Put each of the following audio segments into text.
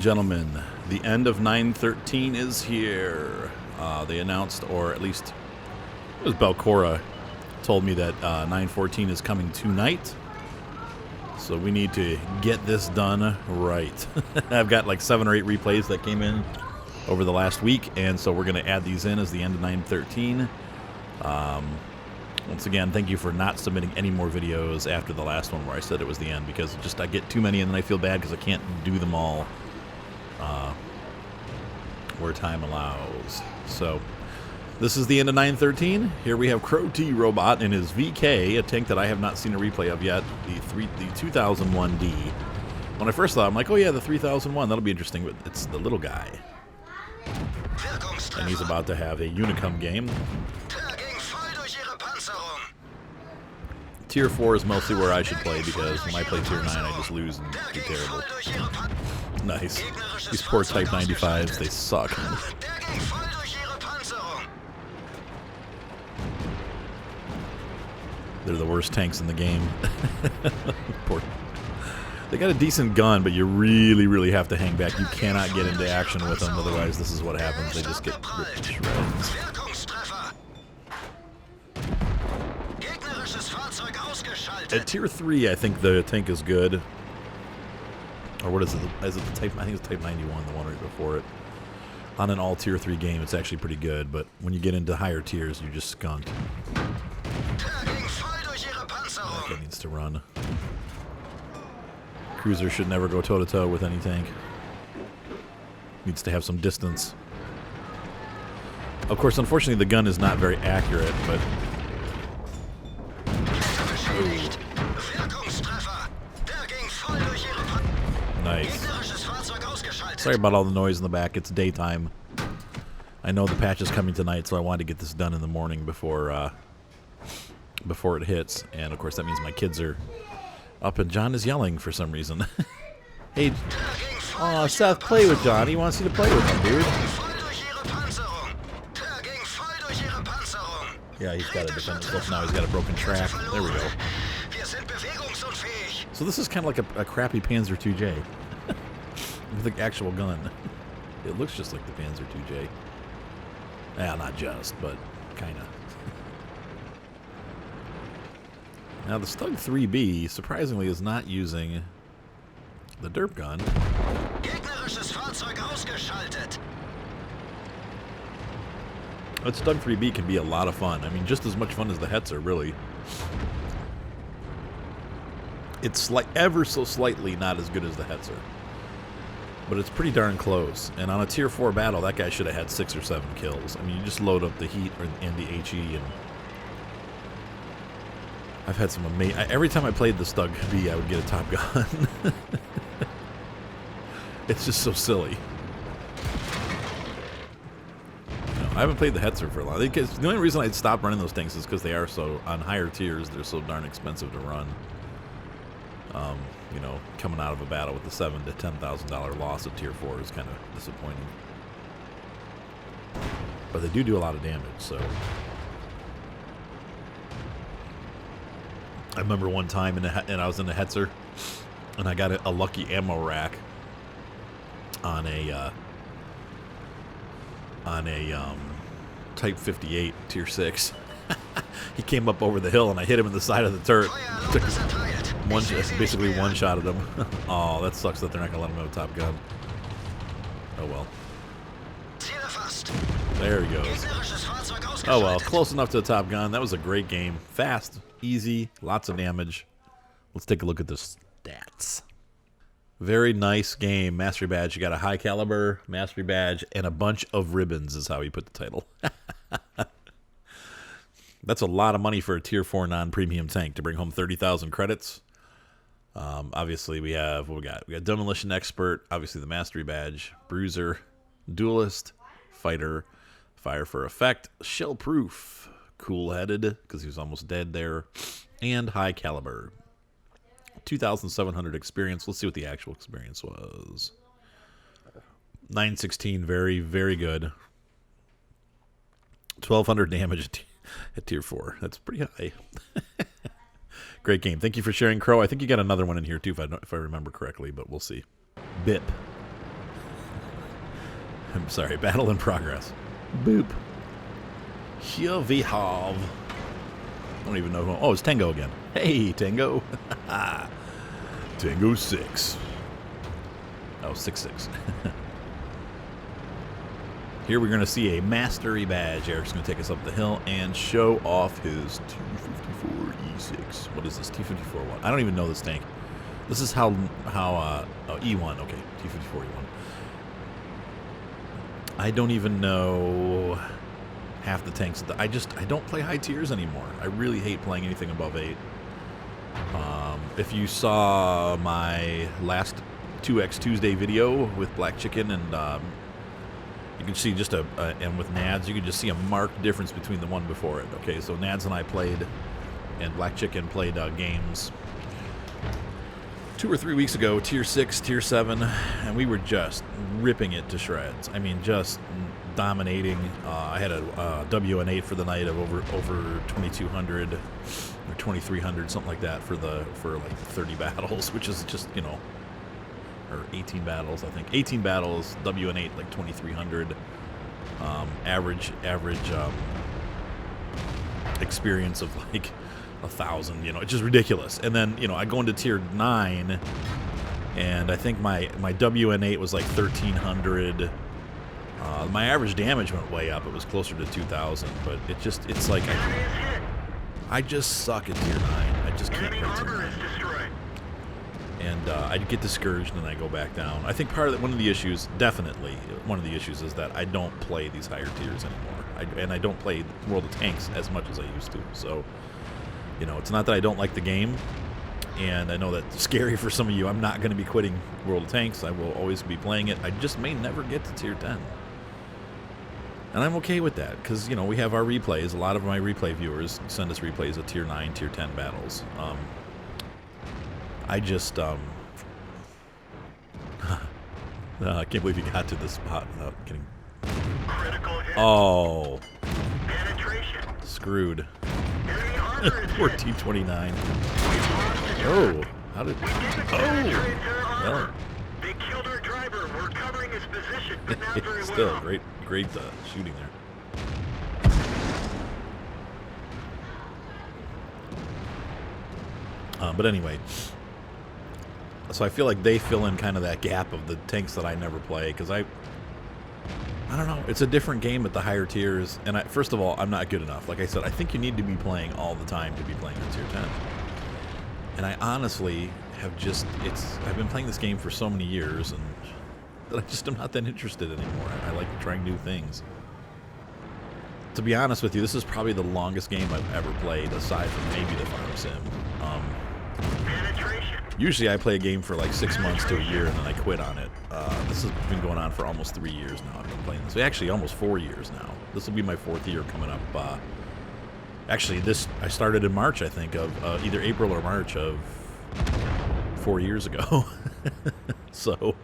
gentlemen, the end of 913 is here. They announced, or at least it was Belcora told me that 914 is coming tonight. So we need to get this done right. I've got like 7 or 8 replays that came in over the last week, and so we're going to add these in as the end of 913. Once again, thank you for not submitting any more videos after the last one where I said it was the end, because I get too many and then I feel bad because I can't do them all where time allows. So this is the end of 913. Here we have Crow T Robot in his VK, a tank that I have not seen a replay of yet, the 2001D. When I first thought, I'm like, oh yeah, the 3001, that'll be interesting, but it's the little guy. And he's about to have a Unicum game. Tier 4 is mostly where I should play, because when I play Tier 9, I just lose and do terrible. Nice. These poor Type 95s, they suck. They're the worst tanks in the game. Poor. They got a decent gun, but you really, really have to hang back. You cannot get into action with them, otherwise this is what happens. They just get ripped to shreds. At Tier 3, I think the tank is good. Or what is it? Is it the Type? I think it's Type 91, the one right before it. On an all Tier 3 game, it's actually pretty good, but when you get into higher tiers, you're just skunked. That guy needs to run. Cruiser should never go toe-to-toe with any tank. Needs to have some distance. Of course, unfortunately, the gun is not very accurate, but... Nice. Sorry about all the noise in the back. It's daytime. I know the patch is coming tonight, so I wanted to get this done in the morning before it hits. And of course, that means my kids are up, and John is yelling for some reason. Hey, oh, Seth, play with John. He wants you to play with him, dude. Yeah, he's got to defend himself now. He's got a broken track. There we go. So this is kind of like a crappy Panzer 2J with an actual gun. It looks just like the Panzer 2J. Yeah, not just, but kind of. Now the Stug 3B, surprisingly, is not using the derp gun. But Stug 3B can be a lot of fun. I mean, just as much fun as the Hetzer, really. It's like ever so slightly not as good as the Hetzer, but it's pretty darn close. And on a Tier 4 battle, that guy should have had 6 or 7 kills. I mean, you just load up the heat and the HE, and I've had some amazing... Every time I played the Stug B, I would get a Top Gun. It's just so silly. I haven't played the Hetzer for a long time. The only reason I stopped running those tanks is because they are so, on higher tiers, they're so darn expensive to run. You know, coming out of a battle with the $7,000 to $10,000 loss of Tier 4 is kind of disappointing. But they do a lot of damage, so... I remember one time, and I was in the Hetzer, and I got a lucky ammo rack on a Type 58 Tier 6. He came up over the hill, and I hit him in the side of the turret. Basically one-shotted him. Oh, that sucks that they're not going to let him have a Top Gun. Oh, well. There he goes. Oh, well, close enough to a Top Gun. That was a great game. Fast, easy, lots of damage. Let's take a look at the stats. Very nice game. Mastery badge. You got a high caliber mastery badge and a bunch of ribbons is how he put the title. That's a lot of money for a Tier 4 non-premium tank to bring home 30,000 credits. Obviously, we have what we got. We got Demolition Expert, obviously the Mastery Badge, Bruiser, Duelist, Fighter, Fire for Effect, Shell Proof, Cool-Headed, because he was almost dead there, and High Caliber. 2,700 experience. Let's see what the actual experience was. 916, very, very good. 1,200 damage at Tier 4. That's pretty high. Great game. Thank you for sharing, Crow. I think you got another one in here, too, if I remember correctly, but we'll see. BIP. I'm sorry, battle in progress. Boop. Here we have. I don't even know who. Oh, it's Tango again. Hey, Tango. Tango 6. Oh, 6-6. Here we're going to see a mastery badge. Eric's going to take us up the hill and show off his T-54 E6. What is this? T-54 one? I don't even know this tank. This is how oh, E1. Okay, T-54 E1. I don't even know half the tanks. I don't play high tiers anymore. I really hate playing anything above 8. If you saw my last 2X Tuesday video with Black Chicken and you can see just and with Nads, you can just see a marked difference between the one before it. Okay, so Nads and I played, and Black Chicken played games 2 or 3 weeks ago, Tier 6, Tier 7, and we were just ripping it to shreds. I mean, just dominating. I had a WN8 for the night of over 2,200 or 2,300, something like that for like 30 battles, which is just, you know, or 18 battles, I think. 18 battles, WN8 like 2,300. Average experience of like 1,000, you know, it's just ridiculous. And then, you know, I go into Tier 9, and I think my WN8 was like 1,300. My average damage went way up. It was closer to 2,000, but it's like I just suck at Tier 9. I just can't play Tier 9. And I get discouraged and I go back down. I think one of the issues, definitely, one of the issues is that I don't play these higher tiers anymore. And I don't play World of Tanks as much as I used to. So, you know, it's not that I don't like the game. And I know that's scary for some of you. I'm not going to be quitting World of Tanks. I will always be playing it. I just may never get to Tier 10. And I'm okay with that because, you know, we have our replays. A lot of my replay viewers send us replays of Tier 9, Tier 10 battles. I just, I can't believe you got to this spot without getting... Oh. Screwed. 1429. Oh. How did... Oh. Well. They killed our driver. We're covering his position, but not very Still, well. great shooting there. But anyway... So I feel like they fill in kind of that gap of the tanks that I never play, because I don't know. It's a different game at the higher tiers, and first of all, I'm not good enough. Like I said, I think you need to be playing all the time to be playing at Tier 10. And I honestly have just, I've been playing this game for so many years, and that I just am not that interested anymore. I like trying new things. To be honest with you, this is probably the longest game I've ever played, aside from maybe the Farm Sim. Usually I play a game for like 6 months to a year and then I quit on it. This has been going on for almost 3 years now. I've been playing this. Actually, almost 4 years now. This will be my 4th year coming up. Actually, I started in March, I think, of either April or March of 4 years ago. So,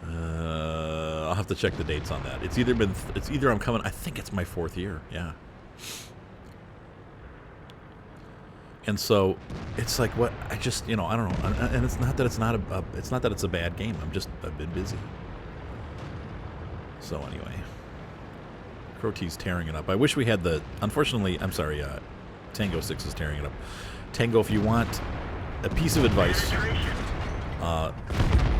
I'll have to check the dates on that. It's either I'm coming, I think it's my 4th year, yeah. And so it's like, what, I just, you know, I don't know. And it's not that it's not it's not that it's a bad game. I've been busy. So anyway, Crotee's tearing it up. I wish we had unfortunately, I'm sorry, Tango 6 is tearing it up. Tango, if you want a piece of advice to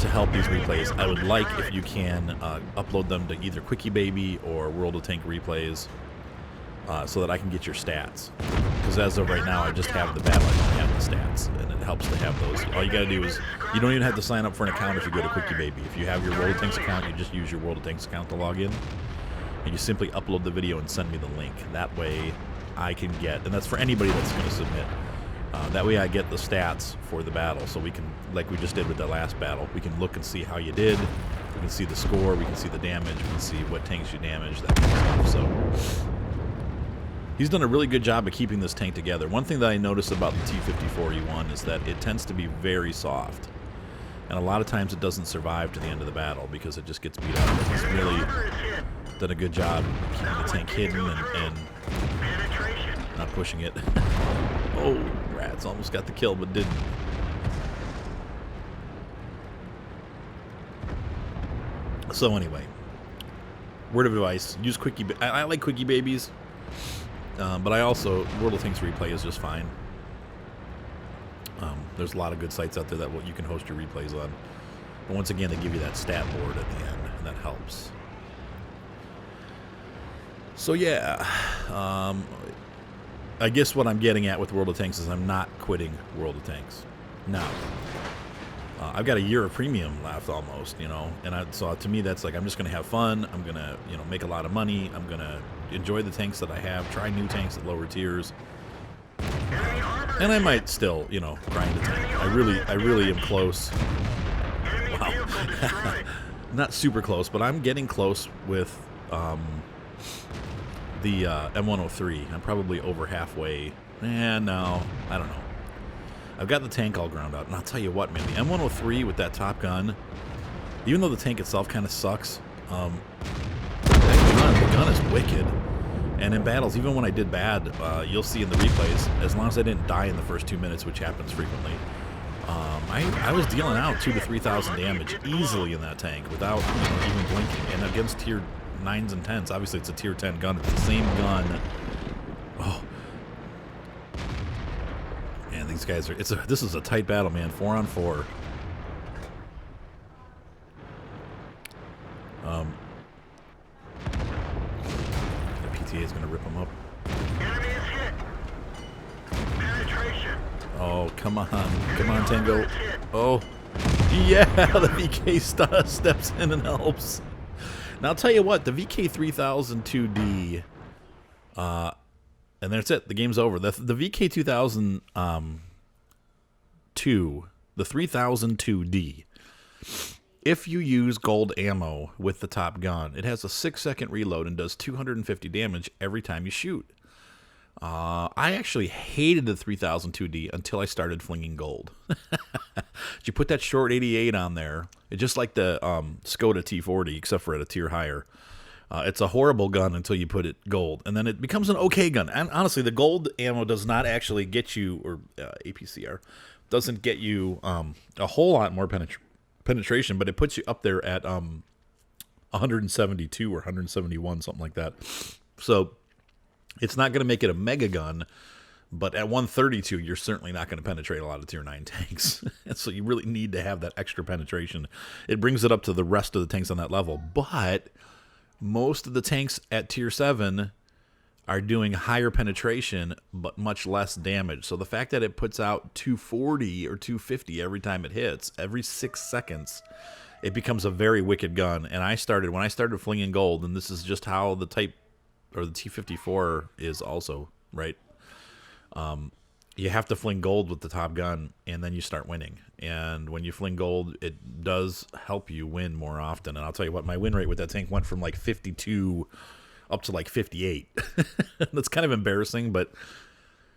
help these replays, I would like if you can upload them to either Quickie Baby or World of Tank replays so that I can get your stats. Because as of right now, I just have the battle, I don't have the stats, and it helps to have those. All you gotta do is, you don't even have to sign up for an account if you go to Quickie Baby. If you have your World of Tanks account, you just use your World of Tanks account to log in, and you simply upload the video and send me the link. That way, I can get, and that's for anybody that's going to submit, that way I get the stats for the battle, so we can, like we just did with the last battle, we can look and see how you did, we can see the score, we can see the damage, we can see what tanks you damaged, that kind of stuff, so... He's done a really good job of keeping this tank together. One thing that I noticed about the T-54 E1 is that it tends to be very soft. And a lot of times it doesn't survive to the end of the battle because it just gets beat up. He's really done a good job keeping the tank hidden and not pushing it. Oh, rats, almost got the kill but didn't. So anyway, word of advice: use quickie. I like quickie babies, but I also World of Tanks replay is just fine. There's a lot of good sites out there that you can host your replays on. But once again, they give you that stat board at the end, and that helps. So yeah, I guess what I'm getting at with World of Tanks is I'm not quitting World of Tanks. Now, I've got a year of premium left almost, you know, and so to me that's like I'm just going to have fun. I'm going to, you know, make a lot of money. I'm going to enjoy the tanks that I have, try new tanks at lower tiers. And I might still, you know, grind a tank. I really am close. Wow. Not super close, but I'm getting close with the M103. I'm probably over halfway. No, I don't know. I've got the tank all ground out, and I'll tell you what, man, the M103 with that Top Gun, even though the tank itself kind of sucks, the gun is wicked. And in battles, even when I did bad, you'll see in the replays, as long as I didn't die in the first 2 minutes, which happens frequently, I was dealing out 2,000 to 3,000 damage easily in that tank without, you know, even blinking. And against tier 9s and 10s, obviously it's a tier 10 gun. It's the same gun. Oh, man, these guys are. This is a tight battle, man. 4 on 4. The PTA is gonna rip them up. Enemy is hit. Penetration. Oh, come on, Tango. Oh, yeah, the VK steps in and helps. Now I'll tell you what, the VK 3000 2D, and that's it. The game's over. The VK 2002, the 3000 2D. If you use gold ammo with the Top Gun, it has a 6-second reload and does 250 damage every time you shoot. I actually hated the 3000 2D until I started flinging gold. You put that short 88 on there, it's just like the Skoda T40, except for at a tier higher. It's a horrible gun until you put it gold, and then it becomes an okay gun. And honestly, the gold ammo does not actually get you, or APCR, doesn't get you a whole lot more penetration, but it puts you up there at 172 or 171, something like that. So it's not going to make it a mega gun, but at 132, you're certainly not going to penetrate a lot of tier 9 tanks. And so you really need to have that extra penetration. It brings it up to the rest of the tanks on that level. But most of the tanks at tier 7 are doing higher penetration, but much less damage. So the fact that it puts out 240 or 250 every time it hits, every 6 seconds, it becomes a very wicked gun. And when I started flinging gold, and this is just how the Type, or the T54 is also, right? You have to fling gold with the Top Gun, and then you start winning. And when you fling gold, it does help you win more often. And I'll tell you what, my win rate with that tank went from like 52 up to like 58. That's kind of embarrassing, but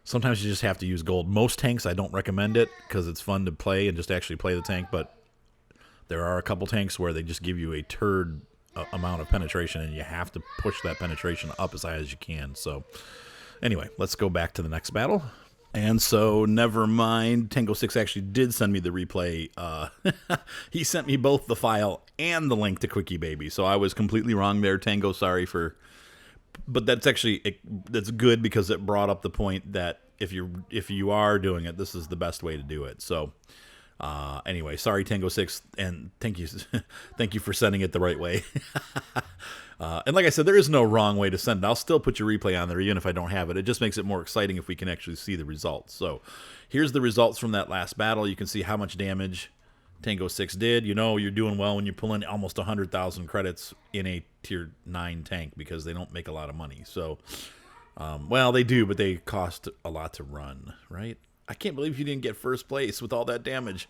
sometimes you just have to use gold. Most tanks, I don't recommend it because it's fun to play and just actually play the tank, but there are a couple tanks where they just give you a turd amount of penetration, and you have to push that penetration up as high as you can. So anyway, let's go back to the next battle. And so, never mind, Tango 6 actually did send me the replay. He sent me both the file and the link to Quickie Baby, so I was completely wrong there, Tango. Sorry for... But that's actually... that's good because it brought up the point that if you are doing it, this is the best way to do it. So... anyway, sorry Tango 6, and thank you for sending it the right way. And like I said, there is no wrong way to send it. I'll still put your replay on there even if I don't have it. It just makes it more exciting if we can actually see the results. So here's the results from that last battle. You can see how much damage Tango 6 did. You know you're doing well when you pull in almost 100,000 credits in a tier 9 tank because they don't make a lot of money. So, well, they do, but they cost a lot to run, right? I can't believe you didn't get first place with all that damage.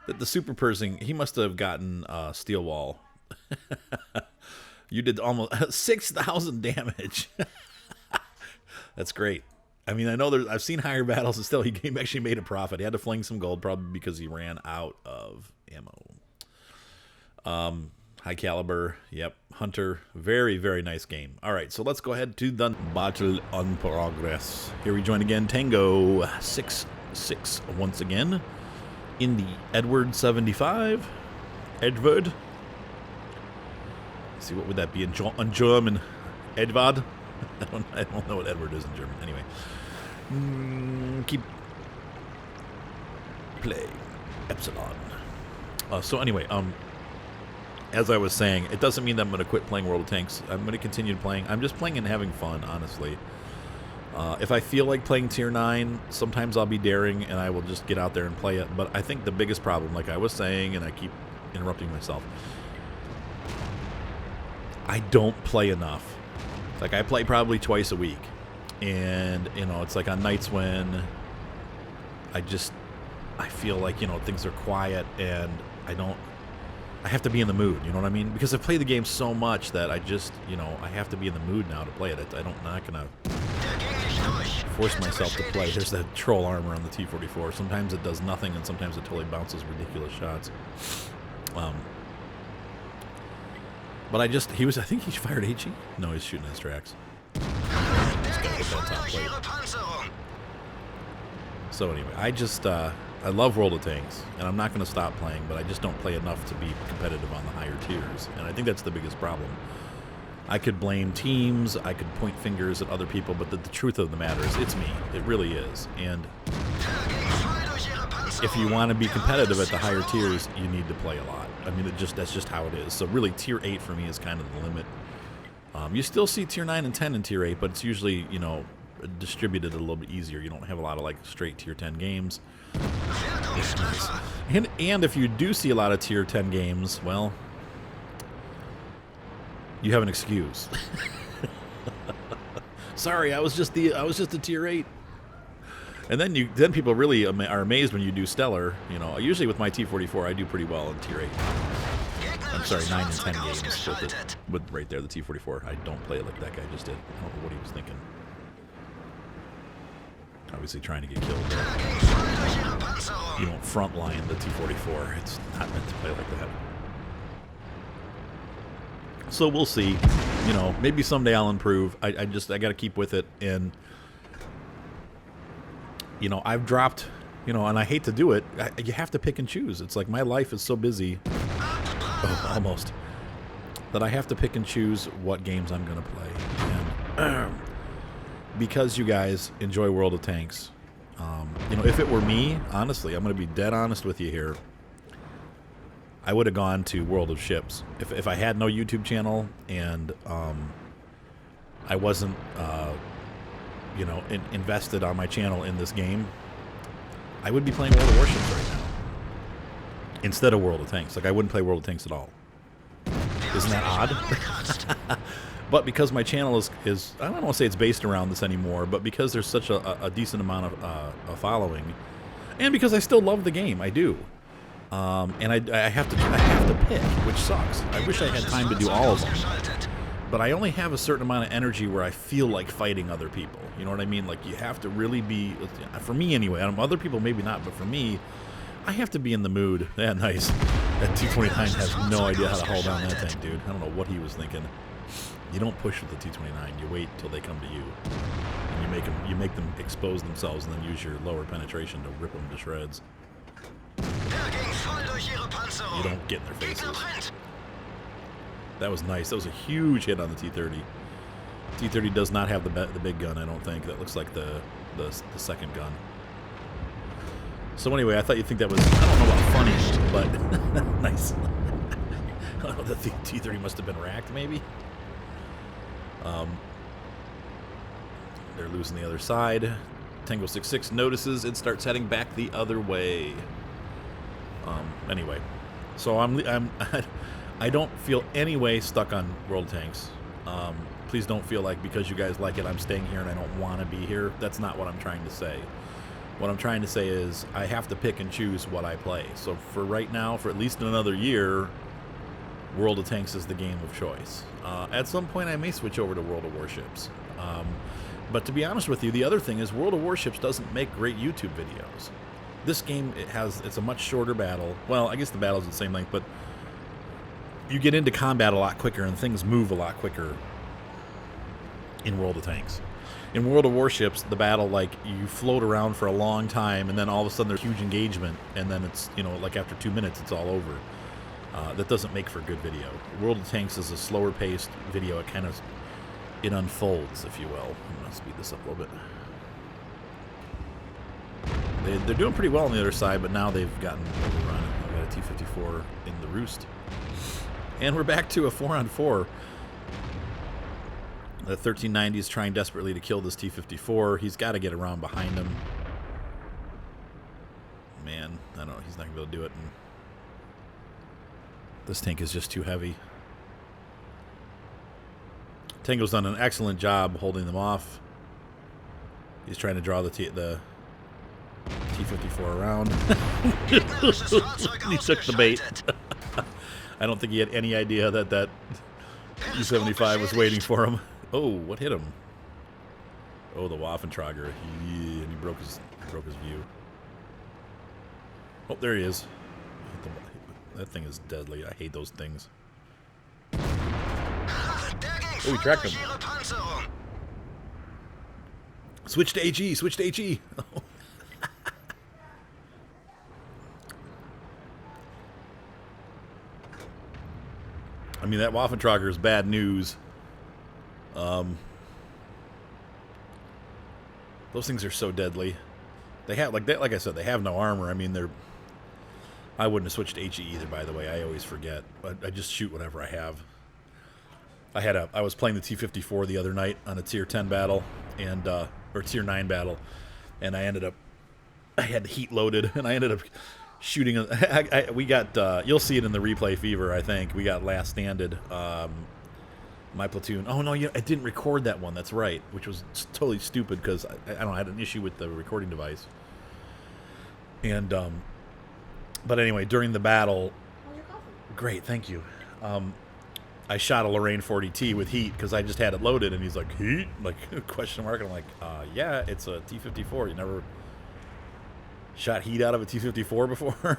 That the super person, he must have gotten steel wall. You did almost 6,000 damage. That's great. I mean, I know I've seen higher battles, and still he actually made a profit. He had to fling some gold, probably because he ran out of ammo. High caliber, yep. Hunter, very, very nice game. All right, so let's go ahead to the battle on progress. Here we join again, Tango 6 once again in the Edward 75. Edward. see, what would that be in German? Edward? I don't know what Edward is in German. Anyway. Keep play Epsilon. So anyway, as I was saying, it doesn't mean that I'm going to quit playing World of Tanks. I'm going to continue playing. I'm just playing and having fun, honestly. If I feel like playing Tier 9, sometimes I'll be daring and I will just get out there and play it. But I think the biggest problem, like I was saying, and I keep interrupting myself, I don't play enough. Like, I play probably twice a week. And, you know, it's like on nights when I feel like, you know, things are quiet and I have to be in the mood, you know what I mean? Because I play the game so much that I just, you know, I have to be in the mood now to play it. I'm not going to force myself to play. There's that troll armor on the T-44. Sometimes it does nothing, and sometimes it totally bounces ridiculous shots. But I think he fired HE? No, he's shooting Astrax. So anyway, I love World of Tanks, and I'm not going to stop playing, but I just don't play enough to be competitive on the higher tiers, and I think that's the biggest problem. I could blame teams, I could point fingers at other people, but the truth of the matter is, it's me. It really is. And if you want to be competitive at the higher tiers, you need to play a lot. I mean, that's just how it is. So really, Tier 8 for me is kind of the limit. You still see Tier 9 and 10 in Tier 8, but it's usually, you know, distributed a little bit easier. You don't have a lot of, like, straight Tier 10 games. It's nice. And if you do see a lot of Tier 10 games, well, you have an excuse. Sorry, I was just a Tier 8. And then people really are amazed when you do Stellar. You know, usually with my T-44, I do pretty well in Tier 8. I'm sorry, 9 and 10 games with right there, the T-44. I don't play it like that guy just did. I don't know what he was thinking. Obviously trying to get killed. You don't frontline the T-44. It's not meant to play like that. So we'll see. You know, maybe someday I'll improve. I got to keep with it. And, you know, I've dropped, you know, and I hate to do it. You have to pick and choose. It's like my life is so busy, almost, that I have to pick and choose what games I'm going to play. And because you guys enjoy World of Tanks, you know, if it were me, honestly, I'm going to be dead honest with you here, I would have gone to World of Ships. If I had no YouTube channel and I wasn't, you know, invested on my channel in this game, I would be playing World of Warships right now instead of World of Tanks. Like, I wouldn't play World of Tanks at all. Isn't that odd? But because my channel is I don't want to say it's based around this anymore, but because there's such a decent amount of following, and because I still love the game, I do. And I have to pick, which sucks. I wish I had time to do all of them. But I only have a certain amount of energy where I feel like fighting other people. You know what I mean? Like, you have to really be, for me anyway, other people maybe not, but for me, I have to be in the mood. Yeah, nice. That T-29 has no idea how to hold down that tank, dude. I don't know what he was thinking. You don't push with the T-29. You wait till they come to you. And you make them expose themselves and then use your lower penetration to rip them to shreds. You don't get in their faces. That was nice. That was a huge hit on the T-30. T-30 does not have the big gun, I don't think. That looks like the second gun. So anyway, I thought you'd think that was, I don't know about funny, but nice. I don't know, the T-30 must have been racked, maybe. They're losing the other side. Tango 66 notices and starts heading back the other way. Anyway, so I don't feel any way stuck on World Tanks. Please don't feel like because you guys like it, I'm staying here and I don't want to be here. That's not what I'm trying to say. What I'm trying to say is I have to pick and choose what I play. So for right now, for at least another year, World of Tanks is the game of choice. At some point, I may switch over to World of Warships. But to be honest with you, the other thing is World of Warships doesn't make great YouTube videos. This game, it's a much shorter battle. Well, I guess the battle's the same length, but you get into combat a lot quicker and things move a lot quicker in World of Tanks. In World of Warships, the battle, like, you float around for a long time and then all of a sudden there's huge engagement and then it's, you know, like after 2 minutes it's all over. that doesn't make for good video. World of Tanks is a slower paced video. It unfolds, if you will. I'm going to speed this up a little bit. They're doing pretty well on the other side, but now they've gotten overrun. We've got a T-54 in the roost. And we're back to a 4-on-4. The 1390 is trying desperately to kill this T-54. He's got to get around behind him. Man, I don't know. He's not going to be able to do it. And this tank is just too heavy. Tango's done an excellent job holding them off. He's trying to draw the T-54 around. He took the bait. I don't think he had any idea that U-75 was waiting for him. Oh, what hit him? Oh, the Waffentrager. And he broke his view. Oh, there he is. That thing is deadly. I hate those things. Oh, he tracked him. Switch to AG. Switch to AG. I mean, that Waffentrager is bad news. Those things are so deadly. They have, like I said, they have no armor. I mean, I wouldn't have switched to HE either, by the way. I always forget. I just shoot whatever I have. I was playing the T-54 the other night on a Tier 10 battle, and or Tier 9 battle, and I had the heat loaded, and I ended up shooting. We got. You'll see it in the replay fever. I think we got last standed. My platoon. Oh no, I didn't record that one. That's right, which was totally stupid because I had an issue with the recording device. And but anyway, during the battle. How's your coffee? Great, thank you. I shot a Lorraine 40T with heat because I just had it loaded, and he's like, heat? Like, question mark. And I'm like, yeah, it's a T-54. You never shot heat out of a T-54 before?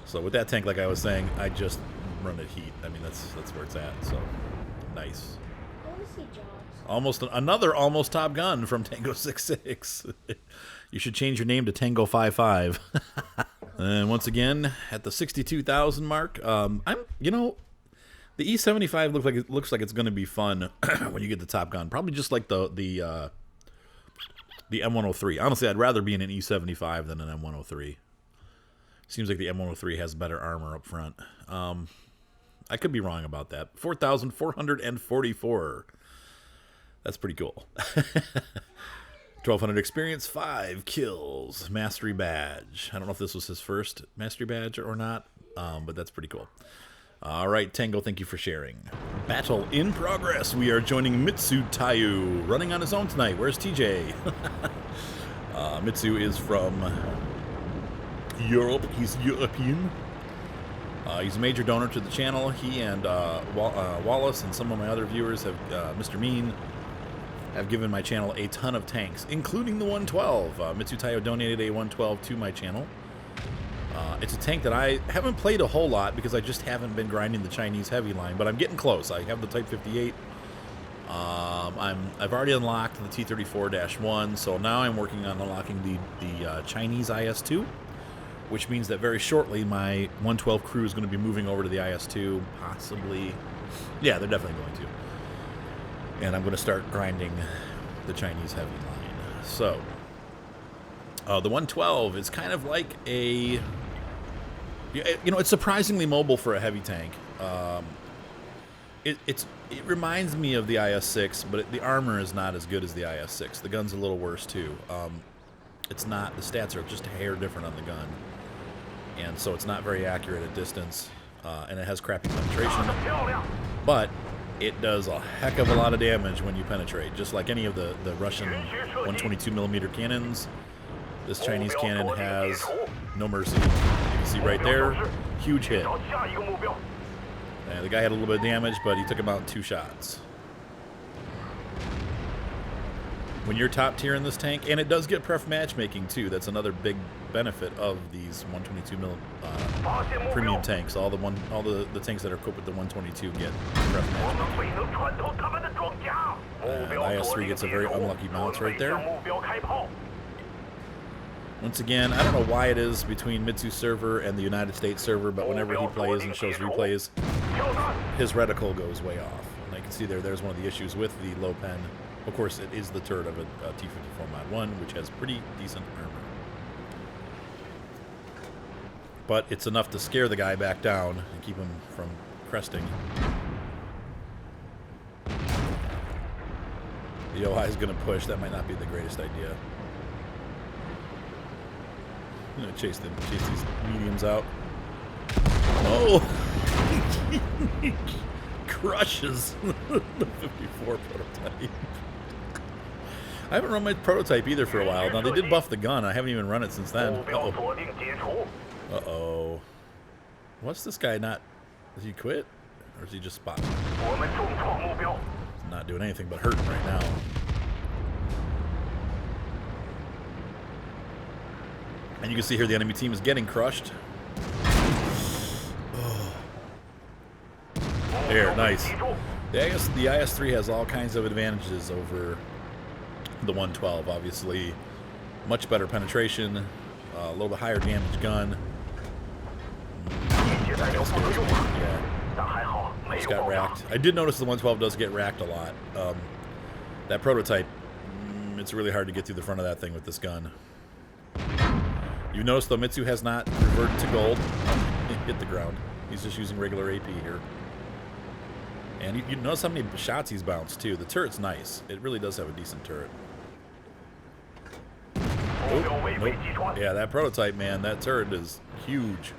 So with that tank, like I was saying, I just run at heat. I mean, that's where it's at. So nice. I want to see Jaws. Another almost Top Gun from Tango 66. You should change your name to Tango 55. And once again, at the 62,000 mark, the E75 looks like it's going to be fun when you get the Top Gun. Probably just like the M103. Honestly, I'd rather be in an E75 than an M103. Seems like the M103 has better armor up front. I could be wrong about that. 4,444. That's pretty cool. 1,200 experience, 5 kills, mastery badge. I don't know if this was his first mastery badge or not, but that's pretty cool. All right, Tango, thank you for sharing. Battle in progress. We are joining Mitsu Tayu, running on his own tonight. Where's TJ? Mitsu is from Europe. He's European. He's a major donor to the channel. He and Wallace and some of my other viewers have, Mr. Mean, have given my channel a ton of tanks, including the 112. Mitsu Tayo donated a 112 to my channel. It's a tank that I haven't played a whole lot because I just haven't been grinding the Chinese heavy line, but I'm getting close. I have the Type 58. I've already unlocked the T-34-1, so now I'm working on unlocking the Chinese IS-2, which means that very shortly my 112 crew is going to be moving over to the IS-2, possibly. Yeah, they're definitely going to. And I'm going to start grinding the Chinese heavy line. So, the 112 is kind of like a... it's surprisingly mobile for a heavy tank. It reminds me of the IS-6, but the armor is not as good as the IS-6. The gun's a little worse, too. It's not... The stats are just a hair different on the gun. And so it's not very accurate at distance. And it has crappy penetration. But it does a heck of a lot of damage when you penetrate. Just like any of the Russian 122mm cannons, this Chinese cannon has no mercy. You can see right there, huge hit. And the guy had a little bit of damage, but he took him out in 2 shots. When you're top tier in this tank, and it does get pref matchmaking too. That's another big benefit of these 122mm premium tanks. All the tanks that are equipped with the 122 get pref matchmaking. And IS-3 gets a very unlucky bounce right there. Once again, I don't know why it is between Mitsu server and the United States server, but whenever he plays and shows replays, his reticle goes way off. And I can see there's one of the issues with the low pen. Of course, it is the turret of a T-54 Mod 1, which has pretty decent armor. But it's enough to scare the guy back down and keep him from cresting. The OI is going to push. That might not be the greatest idea. I'm going to chase these mediums out. Oh! Crushes the 54 prototype. I haven't run my prototype either for a while. Now, they did buff the gun. I haven't even run it since then. Uh-oh. Uh-oh. What's this guy not... Does he quit? Or is he just spotting? He's not doing anything but hurting right now. And you can see here the enemy team is getting crushed. Oh. There, nice. The IS-3 has all kinds of advantages over the 112, obviously. Much better penetration, a little bit higher damage gun. Yeah, just got racked. I did notice the 112 does get racked a lot. That prototype, it's really hard to get through the front of that thing with this gun. You notice though, Mitsu has not reverted to gold. He hit the ground. He's just using regular AP here. And you notice how many shots he's bounced too. The turret's nice. It really does have a decent turret. Oh, nope. Yeah, that prototype, man, that turret is huge.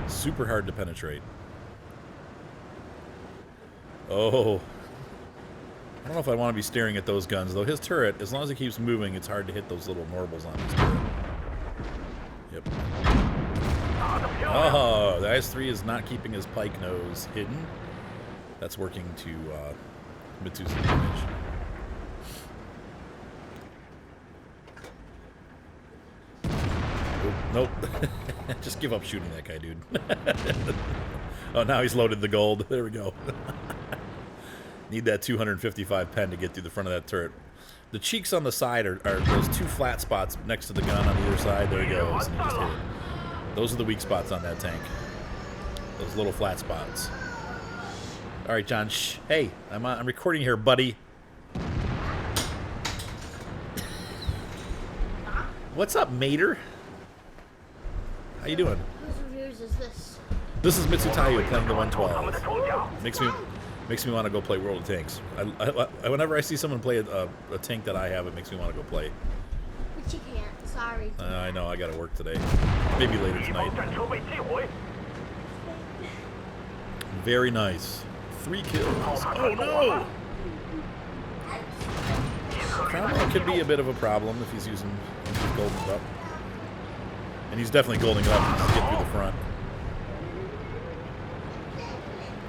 Super hard to penetrate. Oh. I don't know if I want to be staring at those guns, though. His turret, as long as it keeps moving, it's hard to hit those little marbles on his turret. Yep. Oh, the IS-3 is not keeping his pike nose hidden. That's working to Mitsu's advantage. Oh, nope. Just give up shooting that guy, dude. Oh, now he's loaded the gold. There we go. Need that 255 pen to get through the front of that turret. The cheeks on the side are those two flat spots next to the gun on either side. There he goes. And he just hit it. Those are the weak spots on that tank. Those little flat spots. All right, John. Shh. Hey, I'm recording here, buddy. What's up, Mater? How you doing? Whose reviews is this? This is Mitsu Taiyo playing the 112. Makes me want to go play World of Tanks. Whenever I see someone play a tank that I have, it makes me want to go play. But you can't. Sorry. I know. I got to work today. Maybe later tonight. Very nice. 3 kills. Oh no! Cromwell could be a bit of a problem if he's using golden up. And he's definitely golding up to get through the front.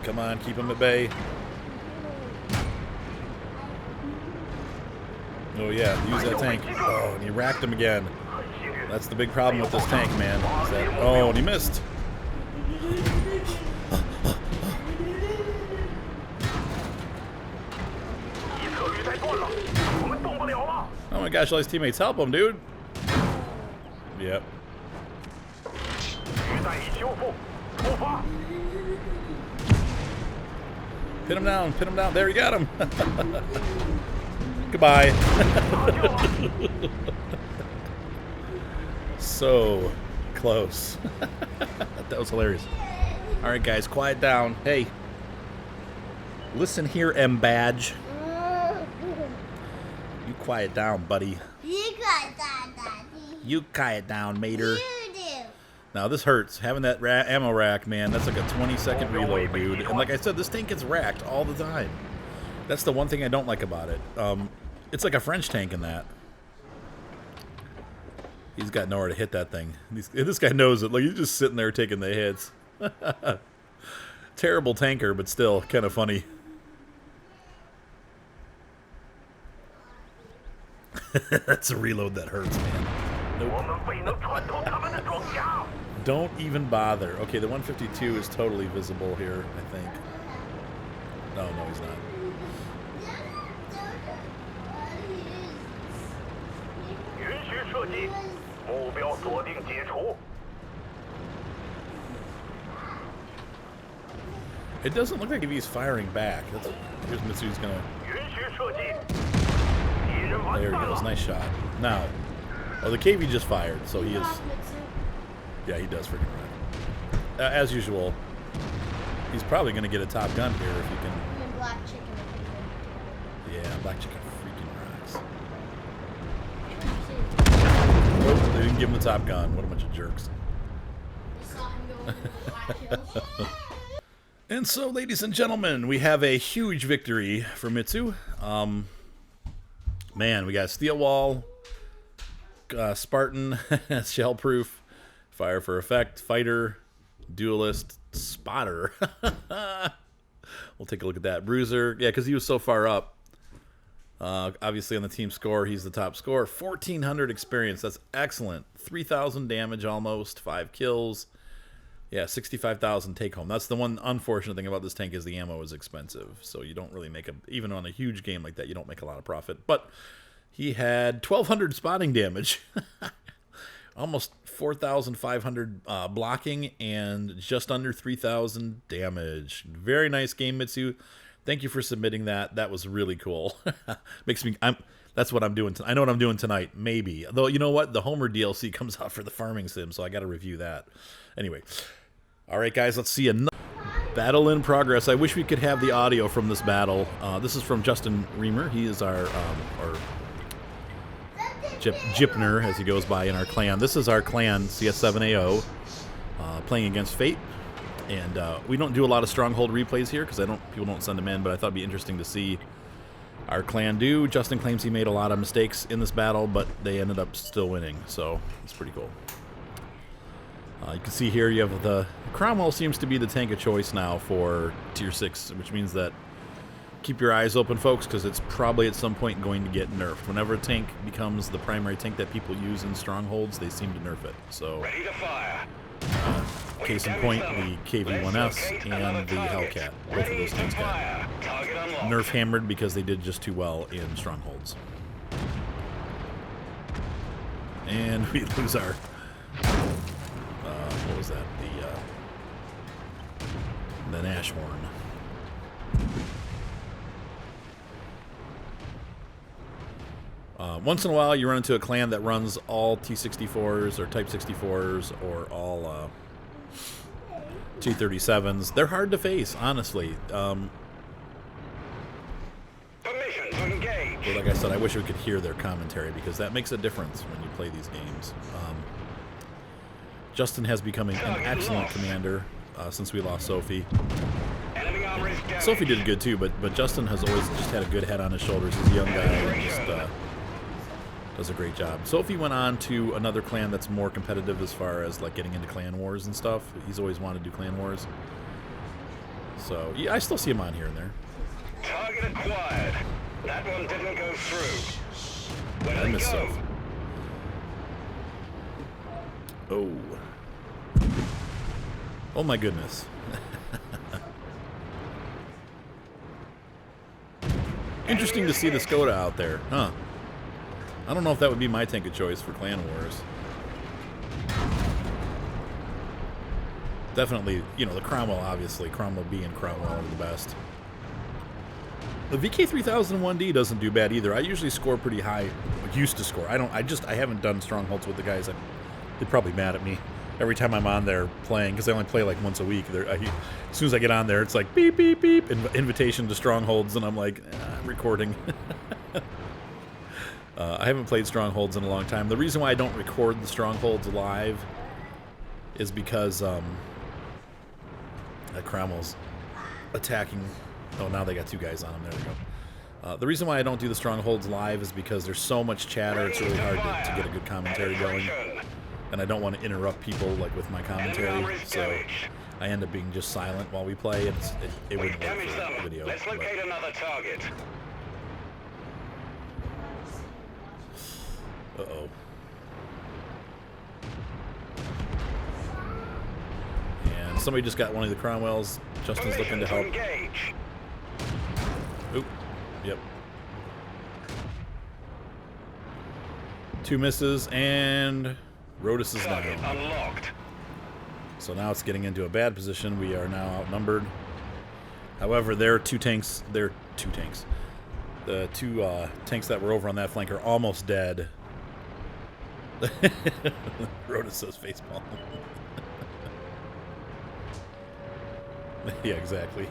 Come on, keep him at bay. Oh yeah, use that tank. Oh, and he racked him again. That's the big problem with this tank, man. Is that, oh, and he missed. Oh my gosh, all his teammates help him, dude. Yep. Pin him down, pin him down. There, you got him. Goodbye. So close. That was hilarious. All right, guys, quiet down. Hey, listen here, M Badge. You quiet down, buddy. You got that, Daddy. You quiet down, Mater. You do. Now, this hurts. Having that ammo rack, man, that's like a 20-second reload, dude. And like I said, this tank gets racked all the time. That's the one thing I don't like about it. It's like a French tank in that. He's got nowhere to hit that thing. This guy knows it. Like, he's just sitting there taking the hits. Terrible tanker, but still kind of funny. That's a reload that hurts, man. Nope. Don't even bother. Okay, the 152 is totally visible here, I think. No, he's not. 目标锁定解除。 It doesn't look like if he's firing back. Here's Mitsu's gonna. 允许射击。敌人完 There 蛋 he goes. 了。 Nice shot. Now, oh, the KV just fired, so he is. Off Mitsu. Yeah, he does freaking run. As usual, he's probably gonna get a Top Gun here if he can. Him and Black Chicken are pretty Yeah, Black Chicken freaking rocks. good. Oh, they didn't give him the Top Gun. What a bunch of jerks. You saw him go for the black kills. And so, ladies and gentlemen, we have a huge victory for Mitsu. Man, we got Steel Wall, Spartan, Shellproof, Fire for Effect, Fighter, Duelist, Spotter. We'll take a look at that. Bruiser, yeah, because he was so far up. Obviously, on the team score, he's the top scorer. 1,400 experience. That's excellent. 3,000 damage almost, 5 kills. Yeah, 65,000 take home. That's the one unfortunate thing about this tank is the ammo is expensive. So you don't really make even on a huge game like that, you don't make a lot of profit. But he had 1,200 spotting damage, almost 4,500 blocking, and just under 3,000 damage. Very nice game, Mitsu. Thank you for submitting that. That was really cool. Makes me. That's what I'm doing. I know what I'm doing tonight. Maybe. Though you know what, the Homer DLC comes out for the farming sim, so I got to review that. Anyway. All right, guys, let's see another battle in progress. I wish we could have the audio from this battle. This is from Justin Reamer. He is our Jipner, as he goes by in our clan. This is our clan, CS7AO, playing against Fate. And we don't do a lot of Stronghold replays here because people don't send them in, but I thought it'd be interesting to see our clan do. Justin claims he made a lot of mistakes in this battle, but they ended up still winning, so it's pretty cool. You can see here you have the Cromwell seems to be the tank of choice now for Tier 6, which means that keep your eyes open, folks, because it's probably at some point going to get nerfed. Whenever a tank becomes the primary tank that people use in Strongholds, they seem to nerf it. So, Ready to fire. case in point, the KV-1S and the Hellcat. Both of those things got Fire. Target unlocked. nerf hammered because they did just too well in Strongholds. And we lose our... what was that? The Nashorn. Once in a while, you run into a clan that runs all T64s or Type 64s or all T37s. They're hard to face, honestly. Permission to engage. But like I said, I wish we could hear their commentary because that makes a difference when you play these games. Justin has become an excellent commander since we lost Sophie. Enemy armor is damaged. Sophie did good too, but Justin has always just had a good head on his shoulders. He's a young guy and just does a great job. Sophie went on to another clan that's more competitive as far as like getting into clan wars and stuff. He's always wanted to do clan wars. So yeah, I still see him on here and there. Target acquired. That one didn't go through. Where I do they miss go? Sophie. Oh. Oh my goodness. Interesting to see the Skoda out there, huh? I don't know if that would be my tank of choice for Clan Wars. Definitely, you know, the Cromwell, obviously. Cromwell B and Cromwell are the best. The VK3001D doesn't do bad either. I usually score pretty high. Used to score. I haven't done Strongholds with the guys. They're probably mad at me every time I'm on there playing because I only play like once a week. As soon as I get on there, it's like beep, beep, beep, invitation to Strongholds, and I'm like, I'm recording. I haven't played Strongholds in a long time. The reason why I don't record the Strongholds live is because Cromwell's attacking. Oh, now they got two guys on him. There we go. The reason why I don't do the Strongholds live is because there's so much chatter. It's really hard to get a good commentary going. And I don't want to interrupt people like with my commentary, so I end up being just silent while we play. It We've wouldn't work damaged for them. the video. Let's locate another target. Uh-oh. And somebody just got one of the Cromwells. Justin's looking to help. Engage. Oop. Yep. 2 misses, and Rotus is Target down. unlocked. So now it's getting into a bad position. We are now outnumbered. However, their two tanks. The two tanks that were over on that flank are almost dead. Rotus says facepalm. Yeah, exactly.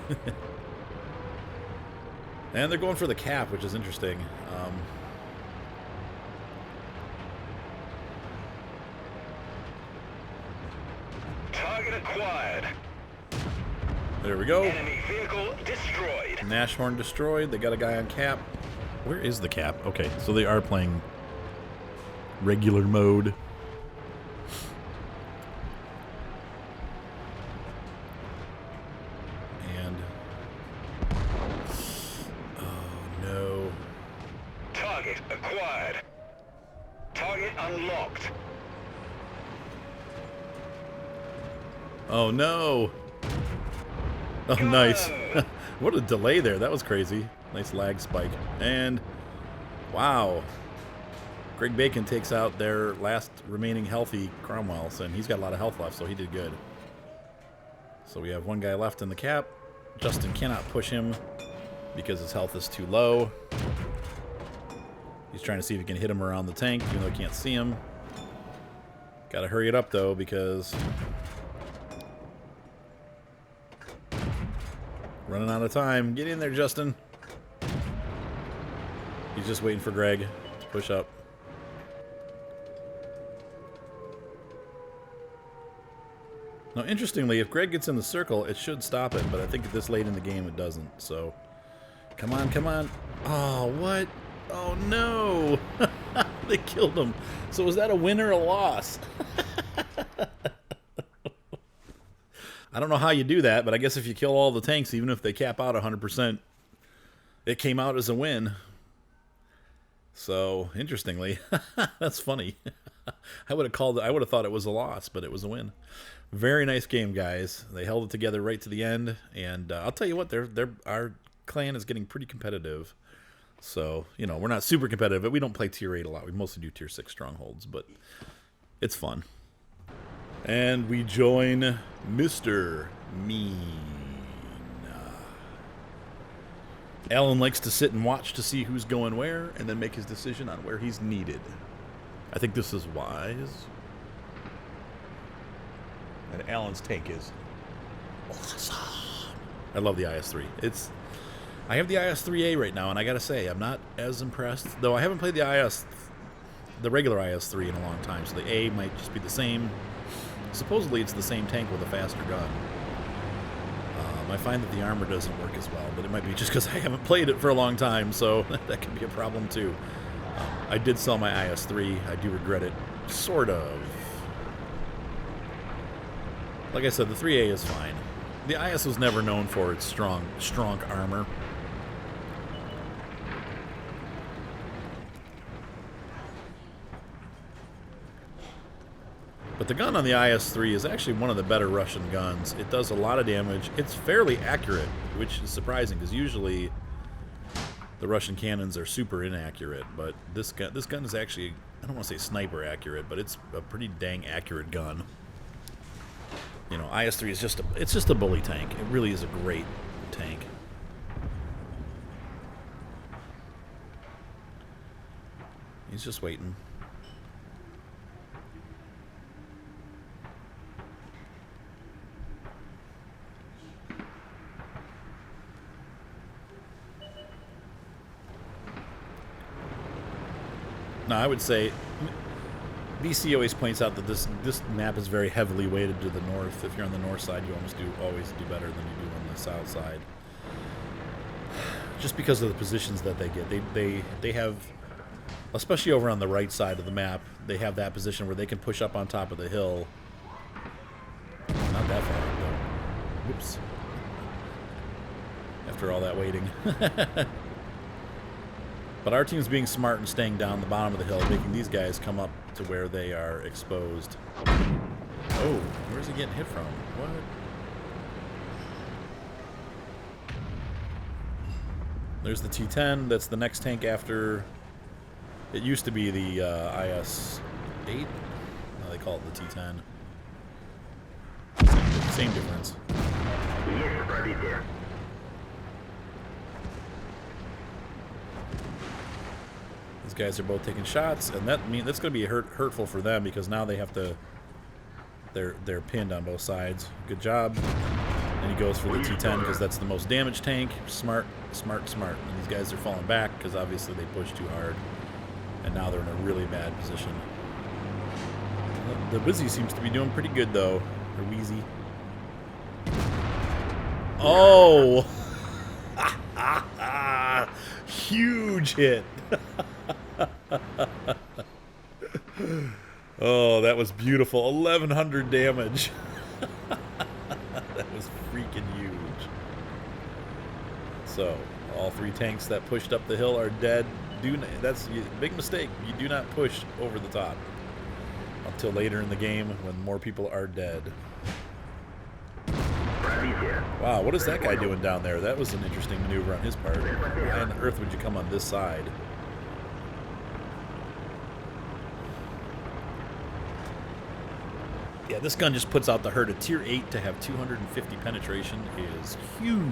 And they're going for the cap, which is interesting. Target acquired. There we go. Enemy vehicle destroyed. Nashorn destroyed. They got a guy on cap. Where is the cap? Okay, so they are playing regular mode. And oh no. Target acquired. Target unlocked. Oh no. Oh, nice. What a delay there. That was crazy. Nice lag spike. And wow. Greg Bacon takes out their last remaining healthy Cromwells, and he's got a lot of health left, so he did good. So we have one guy left in the cap. Justin cannot push him because his health is too low. He's trying to see if he can hit him around the tank, even though he can't see him. Gotta hurry it up, though, because running out of time. Get in there, Justin. He's just waiting for Greg to push up. Now, interestingly, if Greg gets in the circle, it should stop it, but I think this late in the game it doesn't, so come on, come on. Oh, what? Oh, no. They killed him. So was that a win or a loss? I don't know how you do that, but I guess if you kill all the tanks, even if they cap out 100%, it came out as a win. So, interestingly, that's funny. I would have thought it was a loss, but it was a win. Very nice game, guys. They held it together right to the end, and I'll tell you what, our clan is getting pretty competitive. So, you know, we're not super competitive, but we don't play tier 8 a lot. We mostly do tier 6 strongholds, but it's fun. And we join Mr. Mean. Alan likes to sit and watch to see who's going where, and then make his decision on where he's needed. I think this is wise. And Alan's take is awesome. I love the IS-3. I have the IS-3A right now, and I gotta say, I'm not as impressed. Though I haven't played the regular IS-3 in a long time, so the A might just be the same. Supposedly it's the same tank with a faster gun. I find that the armor doesn't work as well, but it might be just because I haven't played it for a long time, so that could be a problem too. I did sell my IS-3. I do regret it, sort of. Like I said, the 3A is fine. The IS was never known for its strong armor. But the gun on the IS-3 is actually one of the better Russian guns. It does a lot of damage. It's fairly accurate, which is surprising because usually the Russian cannons are super inaccurate. But this gun is actually, I don't want to say sniper accurate, but it's a pretty dang accurate gun. You know, IS-3 is just a bully tank. It really is a great tank. He's just waiting. Now, I would say BC always points out that this map is very heavily weighted to the north. If you're on the north side, you always do better than you do on the south side. Just because of the positions that they get. They have, especially over on the right side of the map, they have that position where they can push up on top of the hill. Not that far, though. Whoops. After all that waiting. But our team's being smart and staying down the bottom of the hill, making these guys come up to where they are exposed. Oh, where's he getting hit from? What? There's the T-10. That's the next tank after. It used to be the IS-8. They call it the T10. Same difference. These guys are both taking shots, and that's going to be hurtful for them because now they have to. They're pinned on both sides. Good job. And he goes for the T10 because that's the most damaged tank. Smart. And these guys are falling back because obviously they pushed too hard, and now they're in a really bad position. The Wizzy seems to be doing pretty good though. Or Wheezy. Oh! Huge hit. Oh, that was beautiful. 1,100 damage. That was freaking huge. So, all three tanks that pushed up the hill are dead. That's a big mistake. You do not push over the top until later in the game when more people are dead. Wow, what is that guy doing down there? That was an interesting maneuver on his part. Why on earth would you come on this side? Yeah, this gun just puts out the hurt. A tier 8 to have 250 penetration is huge.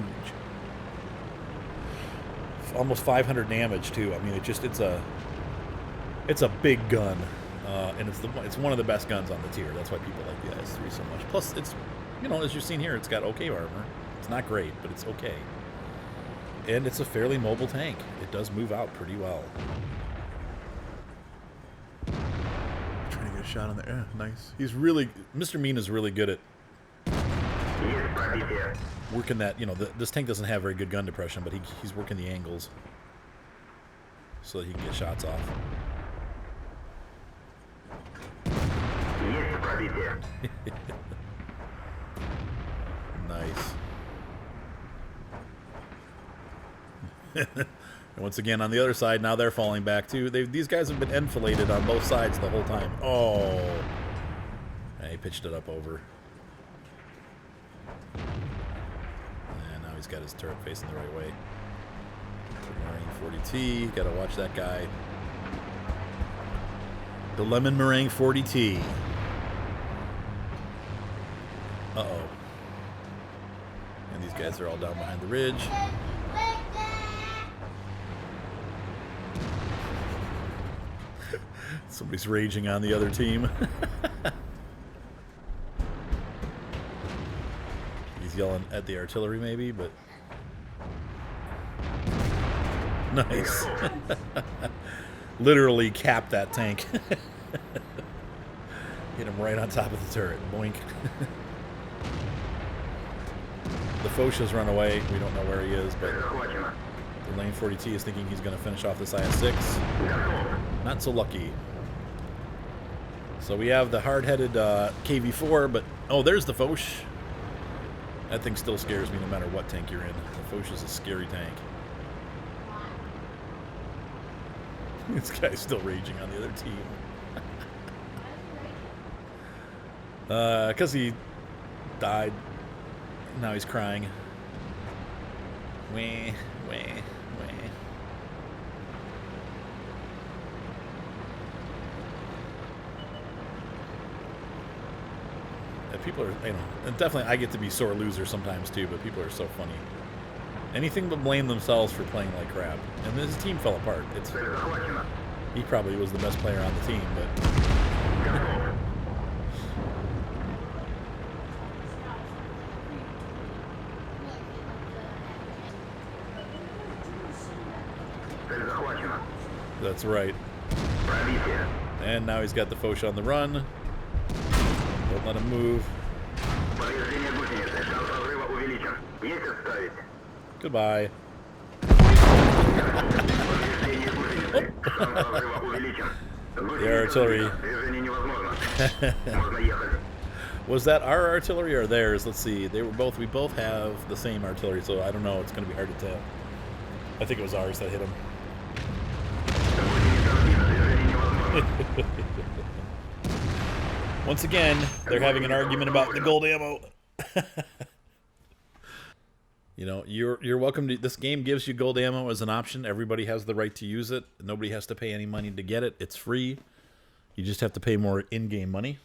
Almost 500 damage too. I mean, it's a big gun, and it's one of the best guns on the tier. That's why people like the IS-3 so much. Plus, it's, you know, as you've seen here, it's got okay armor. It's not great, but it's okay. And it's a fairly mobile tank. It does move out pretty well. Trying to get a shot on there. Yeah, nice. Mr. Mean is really good at working that, you know, this tank doesn't have very good gun depression, but he's working the angles so that he can get shots off. Nice. And once again, on the other side, now they're falling back too. These guys have been enfiladed on both sides the whole time. Oh. And he pitched it up over. And now he's got his turret facing the right way. Marine 40T. Gotta watch that guy. The Lemon Meringue 40T. Uh-oh. And these guys are all down behind the ridge. Somebody's raging on the other team. He's yelling at the artillery maybe, but... Nice. Literally capped that tank. Hit him right on top of the turret. Boink. The Fosha's run away. We don't know where he is, but the Lane 40T is thinking he's going to finish off this IS-6. Not so lucky. So we have the hard-headed KV-4, but... Oh, there's the Foch. That thing still scares me no matter what tank you're in. The Foch is a scary tank. This guy's still raging on the other team. Because he died. Now he's crying. Wah, wah, wah. People are, you know, and definitely I get to be sore loser sometimes too, but people are so funny. Anything but blame themselves for playing like crap. And his team fell apart. He probably was the best player on the team, but... That's right. And now he's got the Foch on the run. Don't let him move. Goodbye. The artillery. Was that our artillery or theirs? Let's see. We both have the same artillery, so I don't know. It's going to be hard to tell. I think it was ours that hit him. Once again, they're having an argument about the gold ammo. You know, you're welcome to. This game gives you gold ammo as an option. Everybody has the right to use it. Nobody has to pay any money to get it. It's free. You just have to pay more in-game money.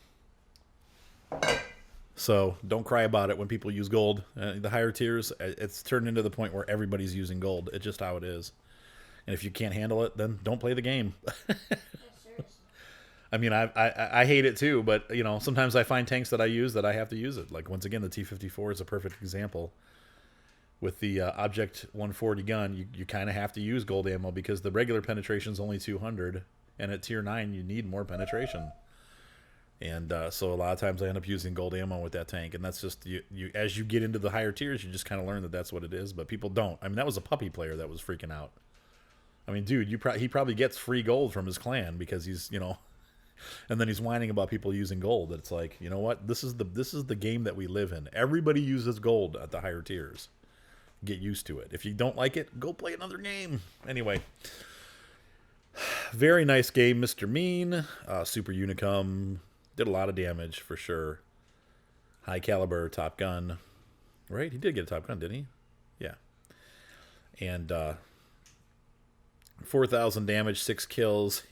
So don't cry about it when people use gold. The higher tiers, it's turned into the point where everybody's using gold. It's just how it is. And if you can't handle it, then don't play the game. I mean, I hate it too, but you know, sometimes I find tanks that I use that I have to use it. Like once again, the T-54 is a perfect example. With the Object 140 gun, you kind of have to use gold ammo because the regular penetration is only 200, and at tier 9 you need more penetration. And so a lot of times I end up using gold ammo with that tank, and that's just you as you get into the higher tiers, you just kind of learn that that's what it is. But people don't. I mean, that was a puppy player that was freaking out. I mean, dude, he probably gets free gold from his clan because he's, you know, and then he's whining about people using gold. It's like, you know what? This is the game that we live in. Everybody uses gold at the higher tiers. Get used to it. If you don't like it, go play another game. Anyway, very nice game, Mr. Mean. Super Unicum did a lot of damage for sure. High caliber Top Gun, right? He did get a Top Gun, didn't he? Yeah. And 4,000 damage, 6 kills.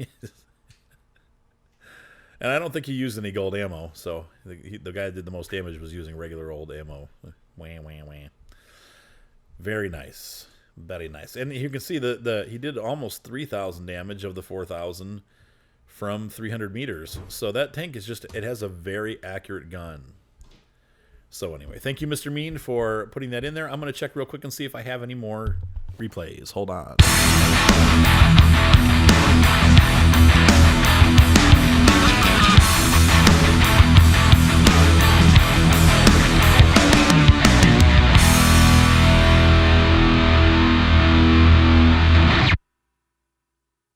And I don't think he used any gold ammo. So the guy that did the most damage was using regular old ammo. Wah, wah, wah. Very nice. Very nice. And you can see he did almost 3,000 damage of the 4,000 from 300 meters. So that tank is just, it has a very accurate gun. So anyway, thank you, Mr. Mean, for putting that in there. I'm going to check real quick and see if I have any more replays. Hold on.